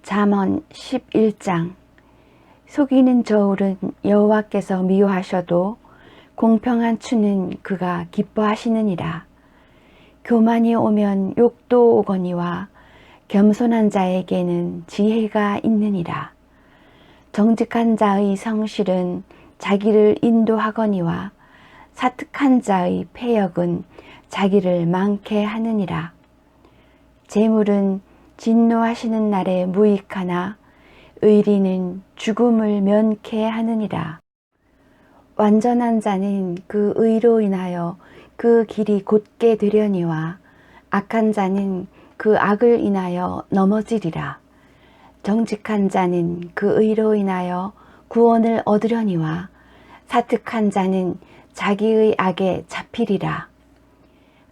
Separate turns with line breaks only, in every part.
잠언 11장. 속이는 저울은 여호와께서 미워하셔도 공평한 추는 그가 기뻐하시느니라. 교만이 오면 욕도 오거니와 겸손한 자에게는 지혜가 있느니라. 정직한 자의 성실은 자기를 인도하거니와 사특한 자의 패역은 자기를 망케 하느니라. 재물은 진노하시는 날에 무익하나 의리는 죽음을 면케 하느니라. 완전한 자는 그 의로 인하여 그 길이 곧게 되려니와 악한 자는 그 악을 인하여 넘어지리라. 정직한 자는 그 의로 인하여 구원을 얻으려니와 사특한 자는 자기의 악에 잡히리라.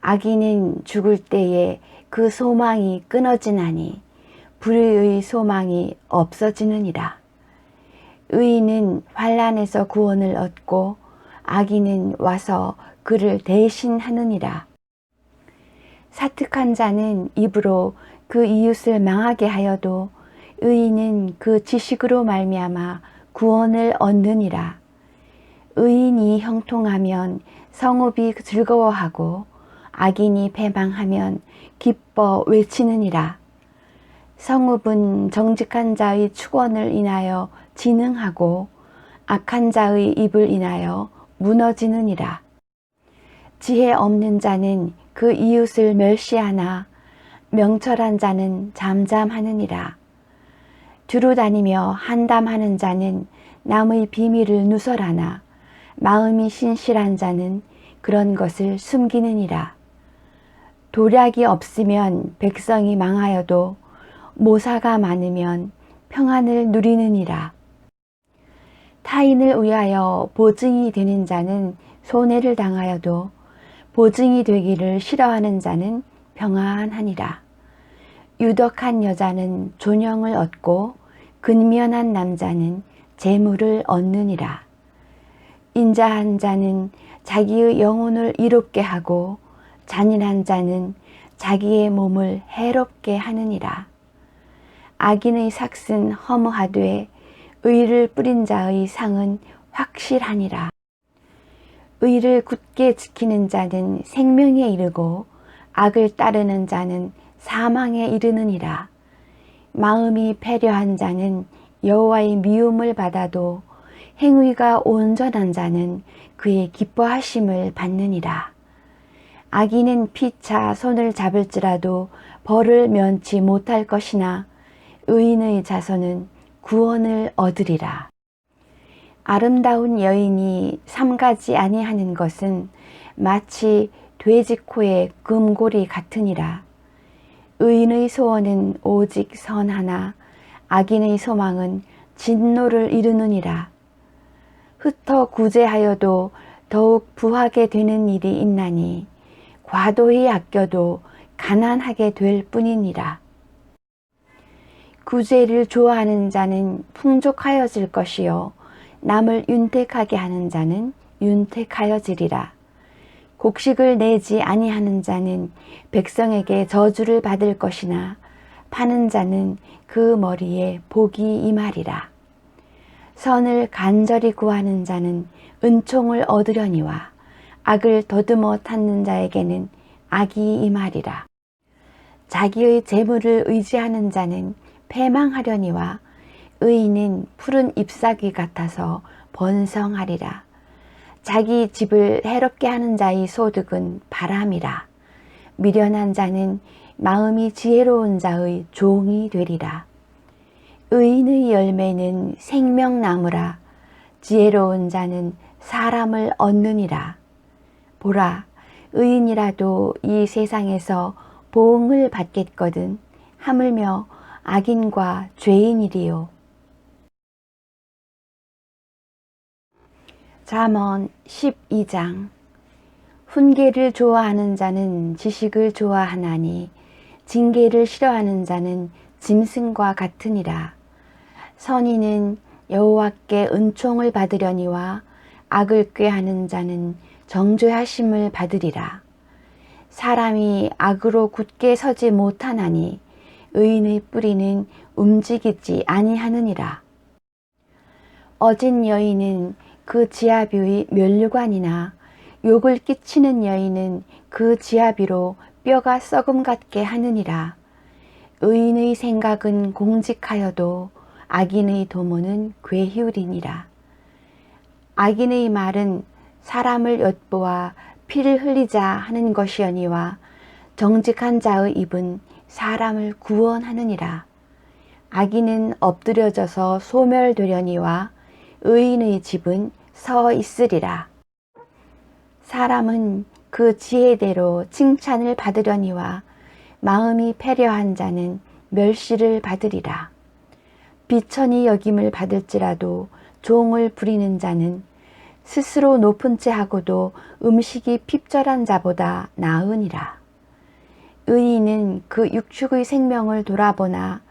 악인은 죽을 때에 그 소망이 끊어지나니 불의의 소망이 없어지느니라. 의인은 환난에서 구원을 얻고 악인은 와서 그를 대신하느니라. 사특한 자는 입으로 그 이웃을 망하게 하여도 의인은 그 지식으로 말미암아 구원을 얻느니라. 의인이 형통하면 성읍이 즐거워하고 악인이 패망하면 기뻐 외치느니라. 성읍은 정직한 자의 축원을 인하여 진흥하고 악한 자의 입을 인하여 무너지느니라. 지혜 없는 자는 그 이웃을 멸시하나 명철한 자는 잠잠하느니라. 두루 다니며 한담하는 자는 남의 비밀을 누설하나 마음이 신실한 자는 그런 것을 숨기느니라. 도략이 없으면 백성이 망하여도 모사가 많으면 평안을 누리느니라. 타인을 위하여 보증이 되는 자는 손해를 당하여도 보증이 되기를 싫어하는 자는 평안하니라. 유덕한 여자는 존영을 얻고 근면한 남자는 재물을 얻느니라. 인자한 자는 자기의 영혼을 이롭게 하고 잔인한 자는 자기의 몸을 해롭게 하느니라. 악인의 삭은 허무하되 의를 뿌린 자의 상은 확실하니라. 의를 굳게 지키는 자는 생명에 이르고 악을 따르는 자는 사망에 이르느니라. 마음이 패려한 자는 여호와의 미움을 받아도 행위가 온전한 자는 그의 기뻐하심을 받느니라. 악인은 피차 손을 잡을지라도 벌을 면치 못할 것이나 의인의 자손은 구원을 얻으리라. 아름다운 여인이 삼가지 아니하는 것은 마치 돼지 코의 금고리 같으니라. 의인의 소원은 오직 선하나 악인의 소망은 진노를 이루느니라. 흩어 구제하여도 더욱 부하게 되는 일이 있나니 과도히 아껴도 가난하게 될 뿐이니라. 구제를 좋아하는 자는 풍족하여질 것이요 남을 윤택하게 하는 자는 윤택하여지리라. 곡식을 내지 아니하는 자는 백성에게 저주를 받을 것이나 파는 자는 그 머리에 복이 임하리라. 선을 간절히 구하는 자는 은총을 얻으려니와 악을 더듬어 찾는 자에게는 악이 임하리라. 자기의 재물을 의지하는 자는 패망하려니와 의인은 푸른 잎사귀 같아서 번성하리라. 자기 집을 해롭게 하는 자의 소득은 바람이라. 미련한 자는 마음이 지혜로운 자의 종이 되리라. 의인의 열매는 생명나무라. 지혜로운 자는 사람을 얻느니라. 보라, 의인이라도 이 세상에서 보응을 받겠거든 하물며 악인과 죄인이리요. 잠언 12장. 훈계를 좋아하는 자는 지식을 좋아하나니 징계를 싫어하는 자는 짐승과 같으니라. 선인은 여호와께 은총을 받으려니와 악을 꾀하는 자는 정죄하심을 받으리라. 사람이 악으로 굳게 서지 못하나니 의인의 뿌리는 움직이지 아니하느니라. 어진 여인은 그 지아비의 면류관이나 욕을 끼치는 여인은 그 지아비로 뼈가 썩음 같게 하느니라. 의인의 생각은 공직하여도 악인의 도모는 괴히울이니라. 악인의 말은 사람을 엿보아 피를 흘리자 하는 것이여니와 정직한 자의 입은 사람을 구원하느니라. 악인은 엎드려져서 소멸되려니와 의인의 집은 서 있으리라. 사람은 그 지혜대로 칭찬을 받으려니와 마음이 패려한 자는 멸시를 받으리라. 비천히 여김을 받을지라도 종을 부리는 자는 스스로 높은 채 하고도 음식이 핍절한 자보다 나으니라. 의인은 그 육축의 생명을 돌아보나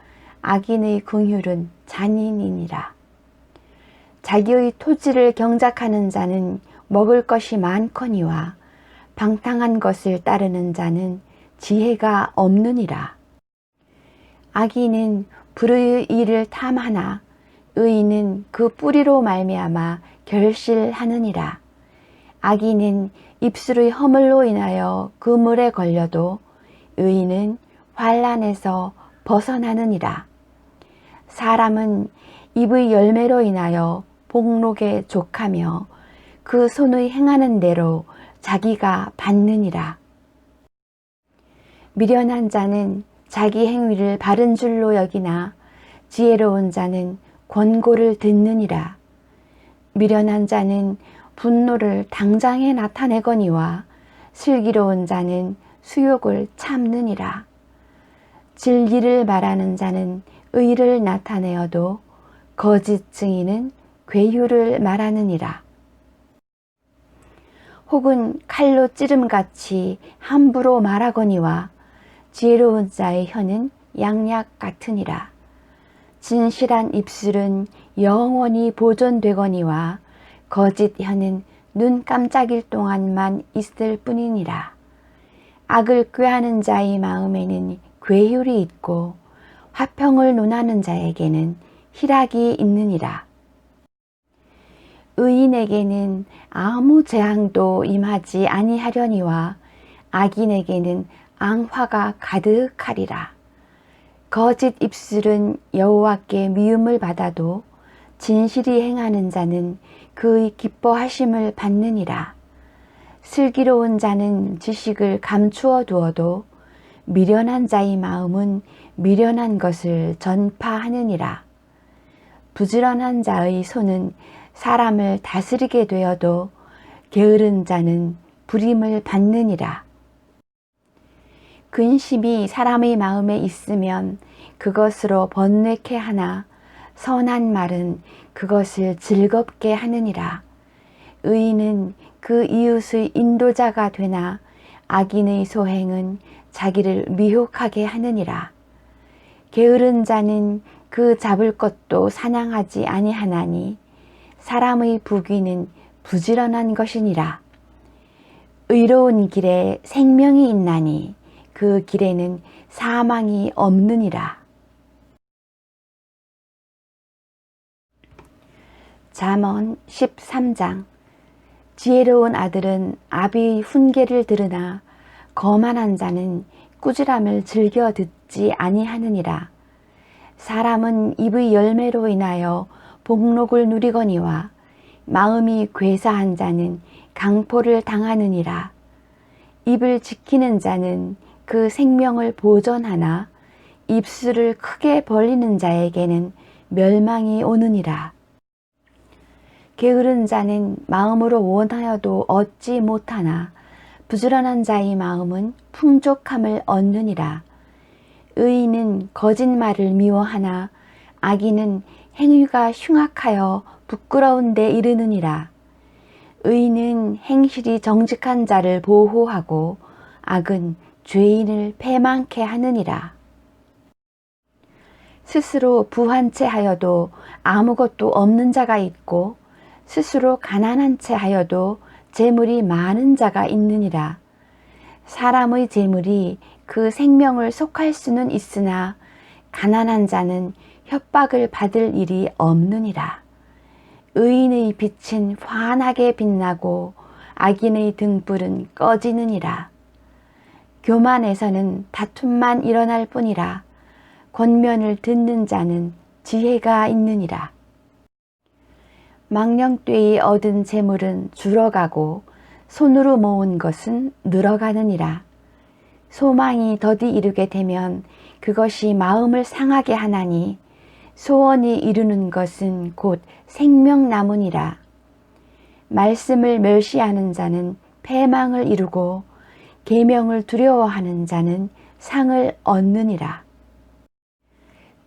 악인의 긍휼은 잔인이니라. 자기의 토지를 경작하는 자는 먹을 것이 많거니와 방탕한 것을 따르는 자는 지혜가 없느니라. 악인은 불의의 일을 탐하나 의인은 그 뿌리로 말미암아 결실하느니라. 악인은 입술의 허물로 인하여 그 물에 걸려도 의인은 환난에서 벗어나느니라. 사람은 입의 열매로 인하여 복록에 족하며 그 손의 행하는 대로 자기가 받느니라. 미련한 자는 자기 행위를 바른 줄로 여기나 지혜로운 자는 권고를 듣느니라. 미련한 자는 분노를 당장에 나타내거니와 슬기로운 자는 수욕을 참느니라. 진리를 말하는 자는 의를 나타내어도 거짓 증인은 괴유를 말하느니라. 혹은 칼로 찌름같이 함부로 말하거니와 지혜로운 자의 혀는 양약 같으니라. 진실한 입술은 영원히 보존되거니와 거짓 혀는 눈 깜짝일 동안만 있을 뿐이니라. 악을 꾀하는 자의 마음에는 괴휼이 있고 화평을 논하는 자에게는 희락이 있느니라. 의인에게는 아무 재앙도 임하지 아니하려니와 악인에게는 앙화가 가득하리라. 거짓 입술은 여호와께 미움을 받아도 진실이 행하는 자는 그의 기뻐하심을 받느니라. 슬기로운 자는 지식을 감추어 두어도 미련한 자의 마음은 미련한 것을 전파하느니라. 부지런한 자의 손은 사람을 다스리게 되어도 게으른 자는 부림을 받느니라. 근심이 사람의 마음에 있으면 그것으로 번뇌케 하나 선한 말은 그것을 즐겁게 하느니라. 의인은 그 이웃의 인도자가 되나 악인의 소행은 자기를 미혹하게 하느니라. 게으른 자는 그 잡을 것도 사냥하지 아니하나니 사람의 부귀는 부지런한 것이니라. 의로운 길에 생명이 있나니 그 길에는 사망이 없느니라. 잠언 13장. 지혜로운 아들은 아비의 훈계를 들으나 거만한 자는 꾸지람을 즐겨 듣지 아니하느니라. 사람은 입의 열매로 인하여 복록을 누리거니와 마음이 괴사한 자는 강포를 당하느니라. 입을 지키는 자는 그 생명을 보존하나 입술을 크게 벌리는 자에게는 멸망이 오느니라. 게으른 자는 마음으로 원하여도 얻지 못하나 부지런한 자의 마음은 풍족함을 얻느니라. 의인은 거짓말을 미워하나 악인은 행위가 흉악하여 부끄러운 데 이르느니라. 의인은 행실이 정직한 자를 보호하고 악은 죄인을 패망케 하느니라. 스스로 부한 채 하여도 아무것도 없는 자가 있고 스스로 가난한 채 하여도 재물이 많은 자가 있느니라. 사람의 재물이 그 생명을 속할 수는 있으나 가난한 자는 협박을 받을 일이 없느니라. 의인의 빛은 환하게 빛나고 악인의 등불은 꺼지느니라. 교만에서는 다툼만 일어날 뿐이라. 권면을 듣는 자는 지혜가 있느니라. 망령되이 얻은 재물은 줄어가고 손으로 모은 것은 늘어가느니라. 소망이 더디 이르게 되면 그것이 마음을 상하게 하나니 소원이 이루는 것은 곧 생명나무니라. 말씀을 멸시하는 자는 패망을 이루고 계명을 두려워하는 자는 상을 얻느니라.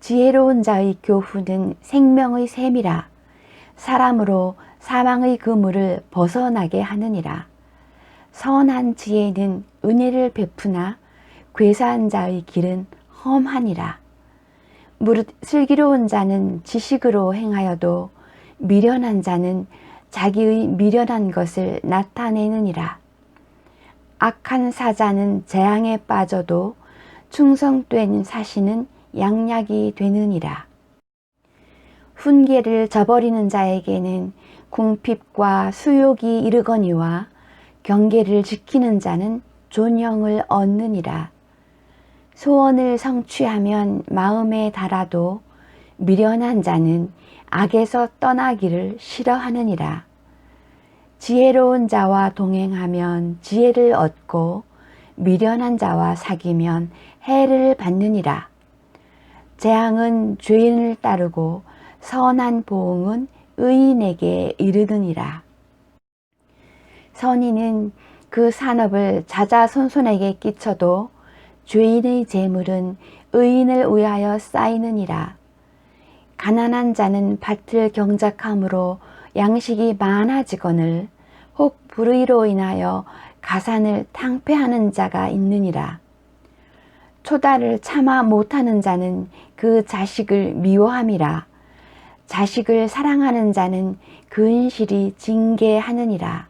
지혜로운 자의 교훈은 생명의 샘이라. 사람으로 사망의 그물을 벗어나게 하느니라. 선한 지혜는 은혜를 베푸나 괴사한 자의 길은 험하니라. 무릇 슬기로운 자는 지식으로 행하여도 미련한 자는 자기의 미련한 것을 나타내느니라. 악한 사자는 재앙에 빠져도 충성된 사신은 양약이 되느니라. 훈계를 저버리는 자에게는 궁핍과 수욕이 이르거니와 경계를 지키는 자는 존영을 얻느니라. 소원을 성취하면 마음에 달아도 미련한 자는 악에서 떠나기를 싫어하느니라. 지혜로운 자와 동행하면 지혜를 얻고 미련한 자와 사귀면 해를 받느니라. 재앙은 죄인을 따르고 선한 보응은 의인에게 이르느니라. 선인은 그 산업을 자자손손에게 끼쳐도 죄인의 재물은 의인을 위하여 쌓이느니라. 가난한 자는 밭을 경작함으로 양식이 많아지거늘 혹 불의로 인하여 가산을 탕폐하는 자가 있느니라. 초다를 참아 못하는 자는 그 자식을 미워함이라. 자식을 사랑하는 자는 근실이 징계하느니라.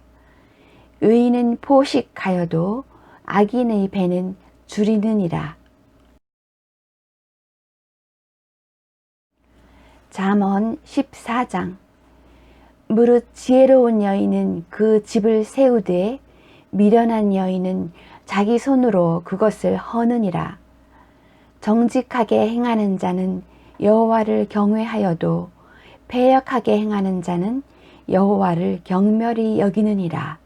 의인은 포식하여도 악인의 배는 줄이느니라. 잠언 14장. 무릇 지혜로운 여인은 그 집을 세우되 미련한 여인은 자기 손으로 그것을 허느니라. 정직하게 행하는 자는 여호와를 경외하여도 패역하게 행하는 자는 여호와를 경멸히 여기느니라.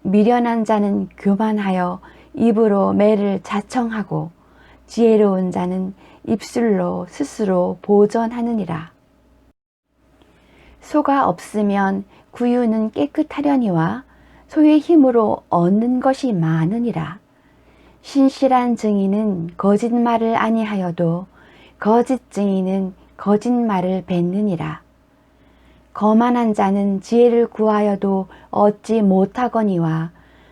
미련한 자는 교만하여 입으로 매를 자청하고 지혜로운 자는 입술로 스스로 보전하느니라. 소가 없으면 구유는 깨끗하려니와 소의 힘으로 얻는 것이 많으니라. 신실한 증인은 거짓말을 아니하여도 거짓 증인은 거짓말을 뱉느니라. 거만한 자는 지혜를 구하여도 얻지 못하거니와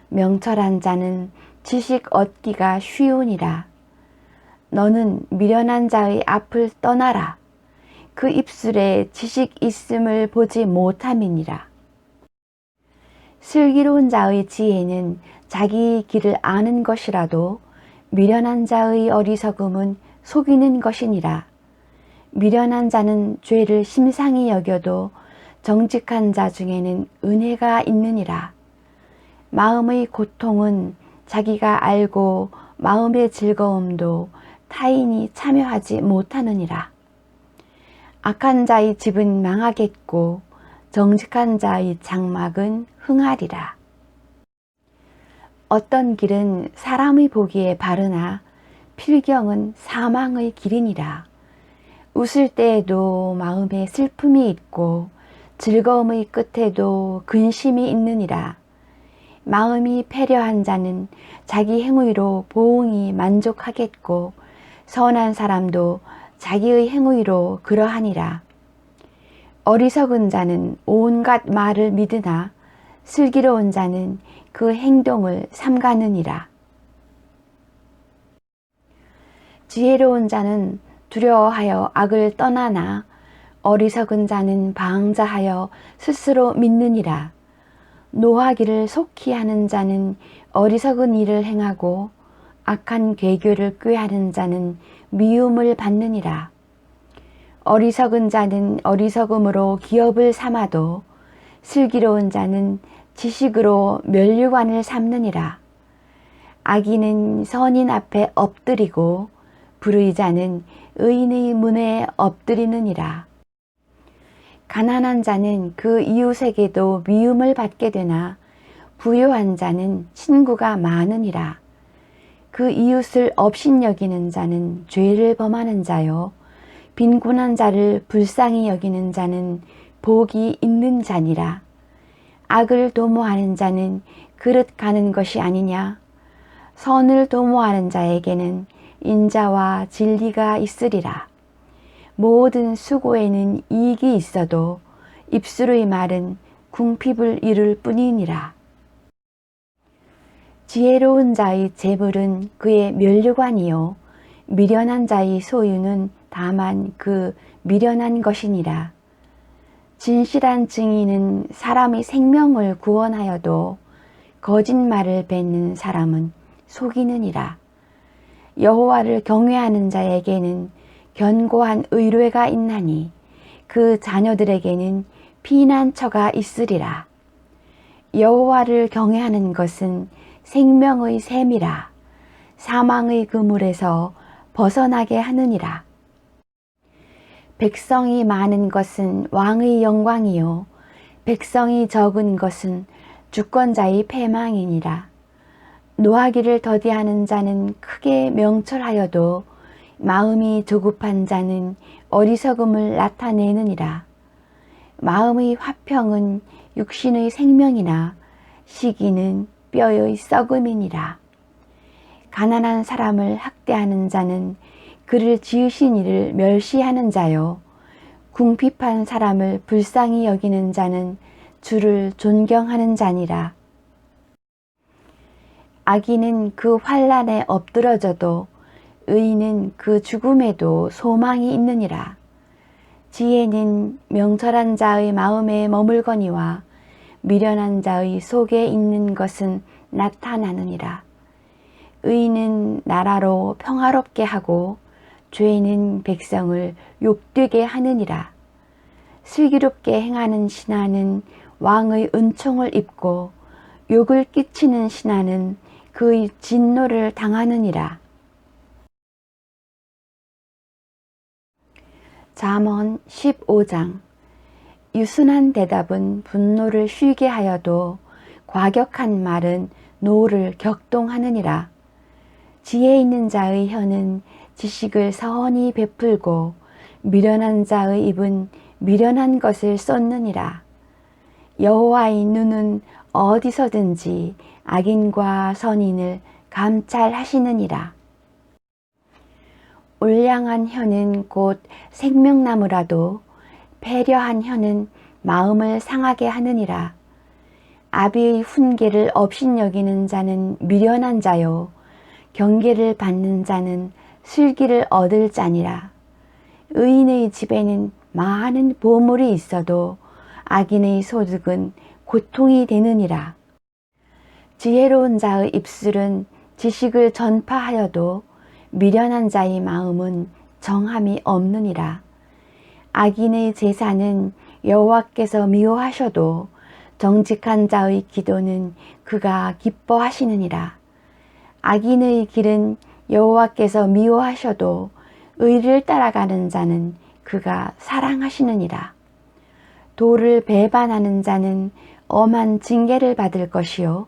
명철한 자는 지식 얻기가 쉬우니라. 너는 미련한 자의 앞을 떠나라. 그 입술에 지식 있음을 보지 못함이니라. 슬기로운 자의 지혜는 자기 길을 아는 것이라도 미련한 자의 어리석음은 속이는 것이니라. 미련한 자는 죄를 심상히 여겨도 정직한 자 중에는 은혜가 있느니라. 마음의 고통은 자기가 알고 마음의 즐거움도 타인이 참여하지 못하느니라. 악한 자의 집은 망하겠고 정직한 자의 장막은 흥하리라. 어떤 길은 사람의 보기에 바르나 필경은 사망의 길이니라. 웃을 때에도 마음에 슬픔이 있고 즐거움의 끝에도 근심이 있느니라. 마음이 패려한 자는 자기 행위로 보응이 만족하겠고 선한 사람도 자기의 행위로 그러하니라. 어리석은 자는 온갖 말을 믿으나 슬기로운 자는 그 행동을 삼가느니라. 지혜로운 자는 두려워하여 악을 떠나나 어리석은 자는 방자하여 스스로 믿느니라. 노하기를 속히 하는 자는 어리석은 일을 행하고 악한 괴교를 꾀하는 자는 미움을 받느니라. 어리석은 자는 어리석음으로 기업을 삼아도 슬기로운 자는 지식으로 면류관을 삼느니라. 악인은 선인 앞에 엎드리고 불의자는 의인의 문에 엎드리느니라. 가난한 자는 그 이웃에게도 미움을 받게 되나 부유한 자는 친구가 많으니라. 그 이웃을 업신여기는 자는 죄를 범하는 자요 빈곤한 자를 불쌍히 여기는 자는 복이 있는 자니라. 악을 도모하는 자는 그릇 가는 것이 아니냐. 선을 도모하는 자에게는 인자와 진리가 있으리라. 모든 수고에는 이익이 있어도 입술의 말은 궁핍을 이룰 뿐이니라. 지혜로운 자의 재물은 그의 면류관이요 미련한 자의 소유는 다만 그 미련한 것이니라. 진실한 증인은 사람의 생명을 구원하여도 거짓말을 뱉는 사람은 속이느니라. 여호와를 경외하는 자에게는 견고한 의뢰가 있나니 그 자녀들에게는 피난처가 있으리라. 여호와를 경외하는 것은 생명의 샘이라. 사망의 그물에서 벗어나게 하느니라. 백성이 많은 것은 왕의 영광이요 백성이 적은 것은 주권자의 패망이니라. 노하기를 더디하는 자는 크게 명철하여도 마음이 조급한 자는 어리석음을 나타내느니라. 마음의 화평은 육신의 생명이나 시기는 뼈의 썩음이니라. 가난한 사람을 학대하는 자는 그를 지으신 이를 멸시하는 자요 궁핍한 사람을 불쌍히 여기는 자는 주를 존경하는 자니라. 악인은 그 환난에 엎드러져도 의인은 그 죽음에도 소망이 있느니라. 지혜는 명철한 자의 마음에 머물거니와 미련한 자의 속에 있는 것은 나타나느니라. 의인은 나라로 평화롭게 하고 죄는 백성을 욕되게 하느니라. 슬기롭게 행하는 신하는 왕의 은총을 입고 욕을 끼치는 신하는 그의 진노를 당하느니라. 잠언 15장. 유순한 대답은 분노를 쉬게 하여도 과격한 말은 노를 격동하느니라. 지혜 있는 자의 혀는 지식을 서원히 베풀고 미련한 자의 입은 미련한 것을 쏟느니라. 여호와의 눈은 어디서든지 악인과 선인을 감찰하시느니라. 울량한 혀는 곧 생명나무라도 배려한 혀는 마음을 상하게 하느니라. 아비의 훈계를 업신여기는 자는 미련한 자요 경계를 받는 자는 슬기를 얻을 자니라. 의인의 집에는 많은 보물이 있어도 악인의 소득은 고통이 되느니라. 지혜로운 자의 입술은 지식을 전파하여도 미련한 자의 마음은 정함이 없느니라. 악인의 제사는 여호와께서 미워하셔도 정직한 자의 기도는 그가 기뻐하시느니라. 악인의 길은 여호와께서 미워하셔도 의를 따라가는 자는 그가 사랑하시느니라. 도를 배반하는 자는 엄한 징계를 받을 것이요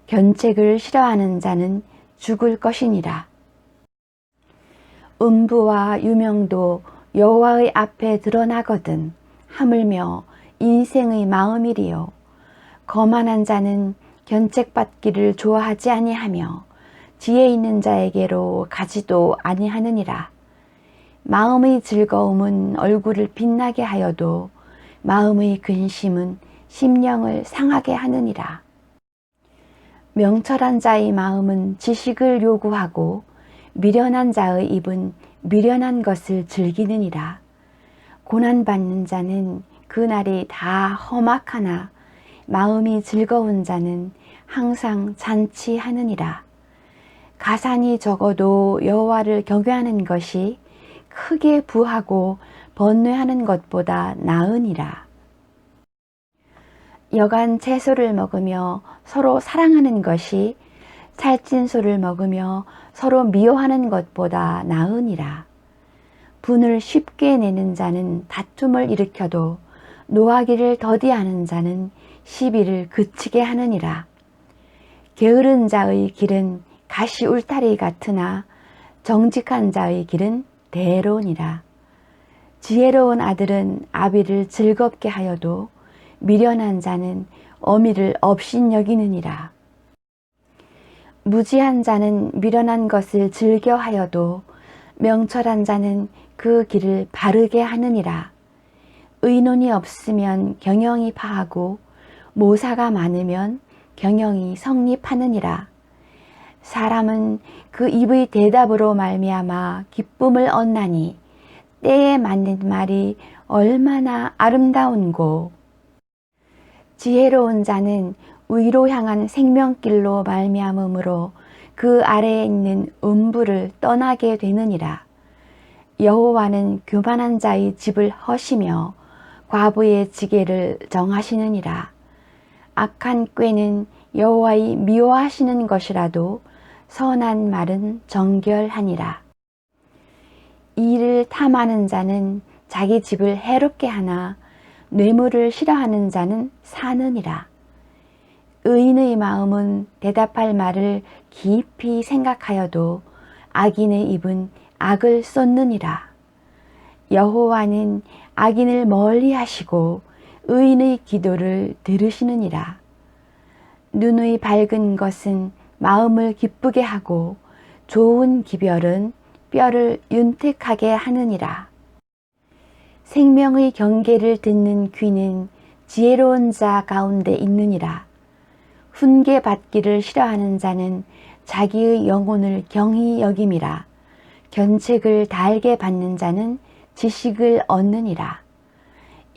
견책을 싫어하는 자는 죽을 것이니라. 음부와 유명도 여호와의 앞에 드러나거든 하물며 인생의 마음이리요. 거만한 자는 견책받기를 좋아하지 아니하며 지혜 있는 자에게로 가지도 아니하느니라. 마음의 즐거움은 얼굴을 빛나게 하여도 마음의 근심은 심령을 상하게 하느니라. 명철한 자의 마음은 지식을 요구하고 미련한 자의 입은 미련한 것을 즐기느니라. 고난받는 자는 그날이 다 험악하나 마음이 즐거운 자는 항상 잔치하느니라. 가산이 적어도 여호와를 경외하는 것이 크게 부하고 번뇌하는 것보다 나으니라. 여간 채소를 먹으며 서로 사랑하는 것이 살찐 소를 먹으며 서로 미워하는 것보다 나으니라. 분을 쉽게 내는 자는 다툼을 일으켜도 노하기를 더디하는 자는 시비를 그치게 하느니라. 게으른 자의 길은 가시 울타리 같으나 정직한 자의 길은 대로니라. 지혜로운 아들은 아비를 즐겁게 하여도 미련한 자는 어미를 업신여기느니라. 무지한 자는 미련한 것을 즐겨하여도 명철한 자는 그 길을 바르게 하느니라. 의논이 없으면 경영이 파하고 모사가 많으면 경영이 성립하느니라. 사람은 그 입의 대답으로 말미암아 기쁨을 얻나니 때에 맞는 말이 얼마나 아름다운고. 지혜로운 자는 위로 향한 생명길로 말미암음으로 그 아래에 있는 음부를 떠나게 되느니라. 여호와는 교만한 자의 집을 허시며 과부의 지게를 정하시느니라. 악한 꾀는 여호와의 미워하시는 것이라도 선한 말은 정결하니라. 이를 탐하는 자는 자기 집을 해롭게 하나 뇌물을 싫어하는 자는 사느니라. 의인의 마음은 대답할 말을 깊이 생각하여도 악인의 입은 악을 쏟느니라. 여호와는 악인을 멀리 하시고 의인의 기도를 들으시느니라. 눈의 밝은 것은 마음을 기쁘게 하고 좋은 기별은 뼈를 윤택하게 하느니라. 생명의 경계를 듣는 귀는 지혜로운 자 가운데 있느니라. 훈계 받기를 싫어하는 자는 자기의 영혼을 경히 여김이라. 견책을 달게 받는 자는 지식을 얻느니라.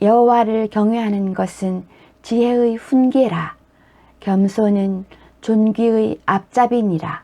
여호와를 경외하는 것은 지혜의 훈계라. 겸손은 존귀의 앞잡이니라.